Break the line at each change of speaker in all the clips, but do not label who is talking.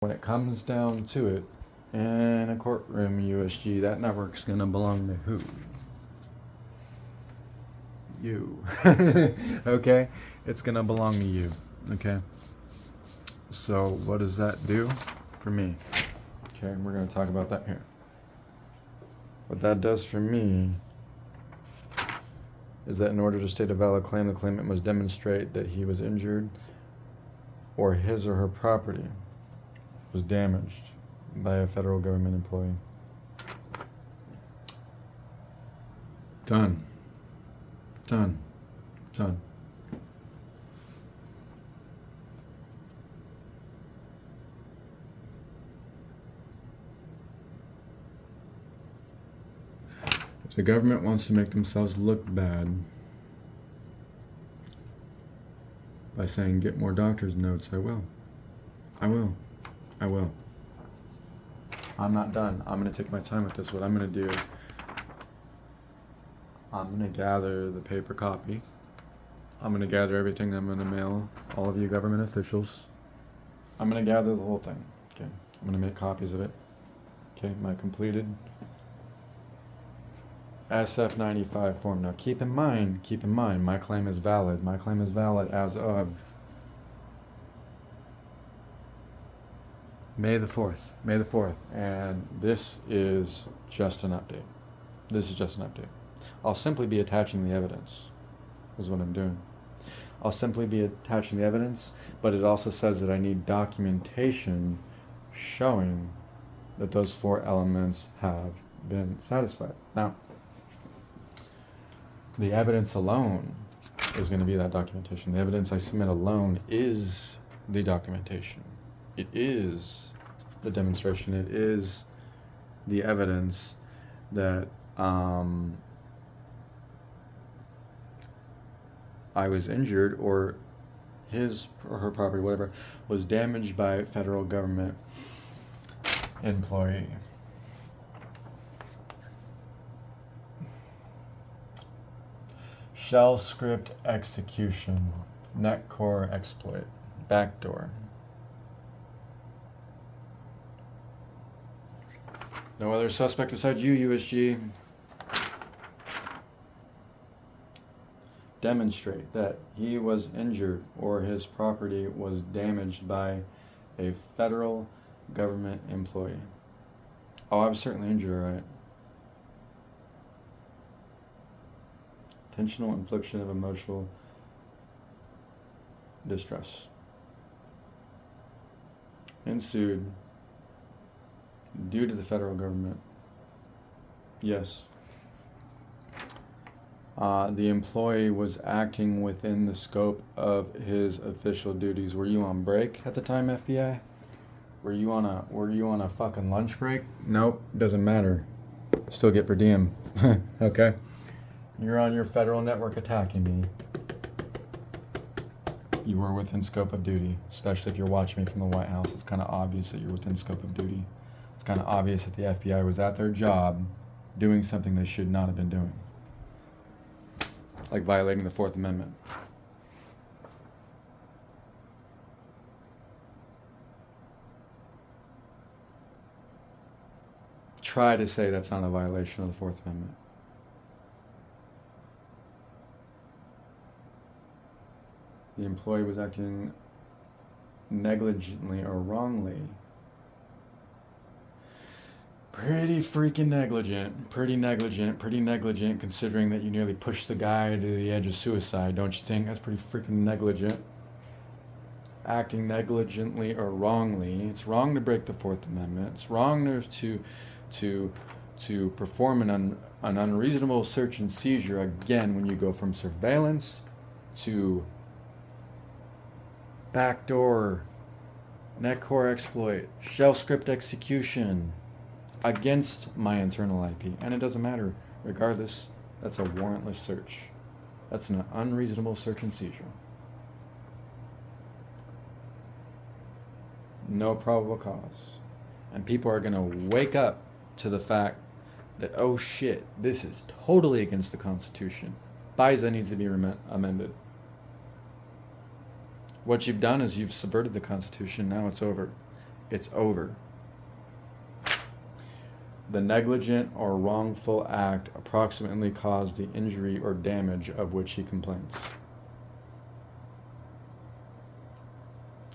When it comes down to it, in a courtroom, USG, that network's gonna belong to who? You. Okay? It's gonna belong to you. Okay? So, what does that do for me? Okay, we're gonna talk about that here. What that does for me is that in order to state a valid claim, the claimant must demonstrate that he was injured or his or her property was damaged by a federal government employee. Done. Done. Done. If the government wants to make themselves look bad by saying get more doctor's notes, I will. I will. I will. I'm not done. I'm going to take my time with this. What I'm going to do, I'm going to gather the paper copy. I'm going to gather everything I'm going to mail all of you government officials. I'm going to gather the whole thing. Okay. I'm going to make copies of it. Okay. My completed SF-95 form. Now keep in mind, my claim is valid. My claim is valid as of May the 4th. May the 4th. And this is just an update. This is just an update. I'll simply be attaching the evidence, is what I'm doing. I'll simply be attaching the evidence, but it also says that I need documentation showing that those 4 elements have been satisfied. Now, the evidence alone is going to be that documentation. The evidence I submit alone is the documentation. It is the demonstration. It is the evidence that I was injured or his or her property, whatever, was damaged by a federal government employee. Shell script execution, netcore exploit, backdoor. No other suspect besides you, USG. Demonstrate that he was injured or his property was damaged by a federal government employee. Oh, I was certainly injured, right? Intentional infliction of emotional distress. Ensued due to the federal government. Yes. The employee was acting within the scope of his official duties. Were you on break at the time, FBI? Were you on a fucking lunch break? Nope, doesn't matter. Still get per diem. Okay? You're on your federal network attacking me. You were within scope of duty, especially if you're watching me from the White House. It's kind of obvious that you're within scope of duty. It's kind of obvious that the FBI was at their job doing something they should not have been doing. Like violating the 4th Amendment. Try to say that's not a violation of the 4th Amendment. The employee was acting negligently or wrongly. Pretty freaking negligent. Pretty negligent considering that you nearly pushed the guy to the edge of suicide, don't you think? That's pretty freaking negligent. Acting negligently or wrongly. It's wrong to break the 4th Amendment. It's wrong to perform an unreasonable search and seizure, again, when you go from surveillance to backdoor, netcore exploit, shell script execution against my internal IP. And it doesn't matter. Regardless, that's a warrantless search. That's an unreasonable search and seizure. No probable cause. And people are going to wake up to the fact that, oh shit, this is totally against the Constitution. FISA needs to be amended. What you've done is you've subverted the Constitution. Now it's over. It's over. The negligent or wrongful act approximately caused the injury or damage of which he complains.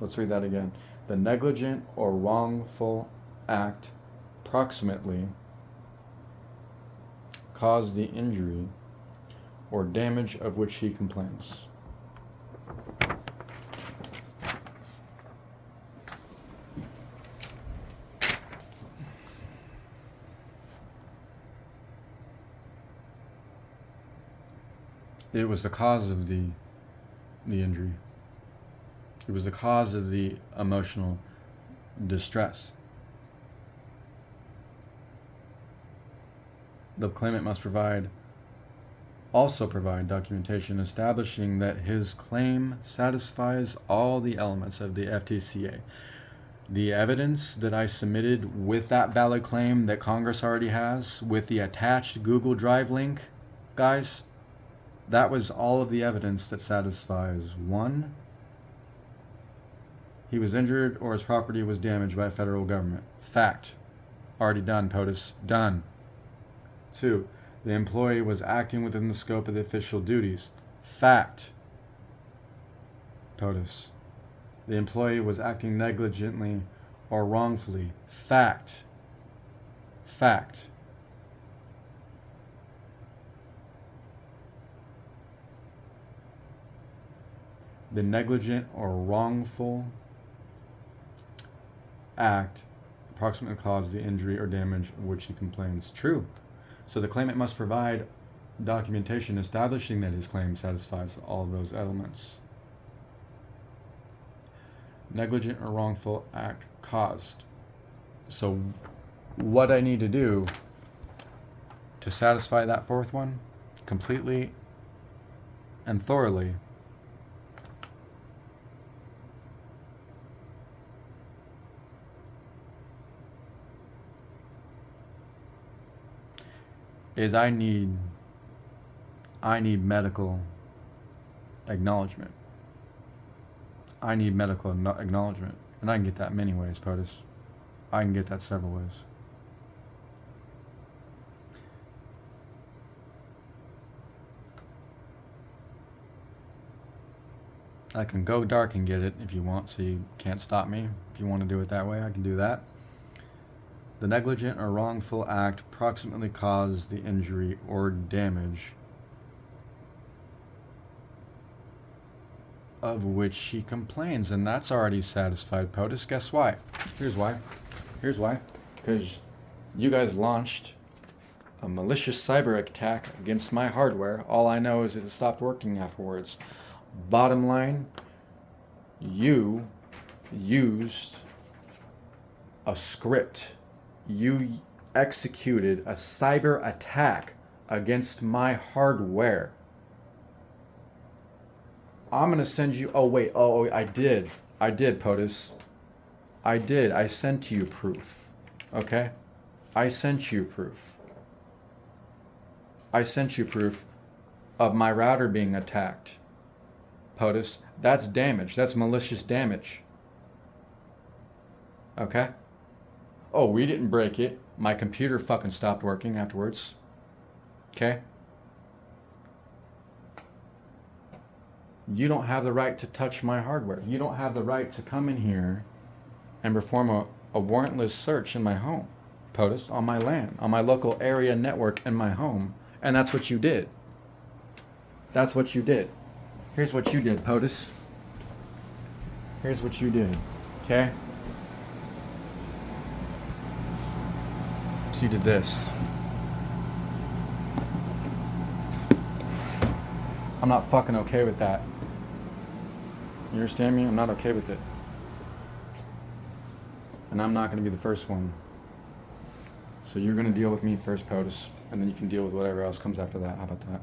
Let's read that again. The negligent or wrongful act approximately caused the injury or damage of which he complains. It was the cause of the injury. It was the cause of the emotional distress. The claimant must also provide documentation establishing that his claim satisfies all the elements of the FTCA. The evidence that I submitted with that valid claim that Congress already has, with the attached Google Drive link, guys, that was all of the evidence that satisfies: 1, he was injured or his property was damaged by federal government. Fact. Already done, POTUS. Done. 2, the employee was acting within the scope of the official duties. Fact. POTUS. The employee was acting negligently or wrongfully. Fact. Fact. The negligent or wrongful act approximately caused the injury or damage of which he complains. True. So the claimant must provide documentation establishing that his claim satisfies all of those elements. Negligent or wrongful act caused. So what I need to do to satisfy that fourth one completely and thoroughly is I need medical acknowledgement. I need medical acknowledgement. And I can get that many ways, POTUS. I can get that several ways. I can go dark and get it if you want, so you can't stop me. If you want to do it that way, I can do that. The negligent or wrongful act approximately caused the injury or damage of which he complains, and that's already satisfied, POTUS. Guess why? Here's why. Because you guys launched a malicious cyber attack against my hardware. All I know is it stopped working afterwards. Bottom line, you used a script. You executed a cyber attack against my hardware. I'm going to send you... Oh, I did, POTUS. I did. I sent you proof. Okay? I sent you proof. I sent you proof of my router being attacked. POTUS. That's damage. That's malicious damage. Okay? Oh, we didn't break it. My computer fucking stopped working afterwards. Okay? You don't have the right to touch my hardware. You don't have the right to come in here and perform a warrantless search in my home, POTUS, on my LAN, on my local area network in my home. And that's what you did. That's what you did. Here's what you did, POTUS. Here's what you did. Okay? So you did this. I'm not fucking okay with that. You understand me? I'm not okay with it. And I'm not going to be the first one. So you're going to deal with me first, POTUS, and then you can deal with whatever else comes after that. How about that?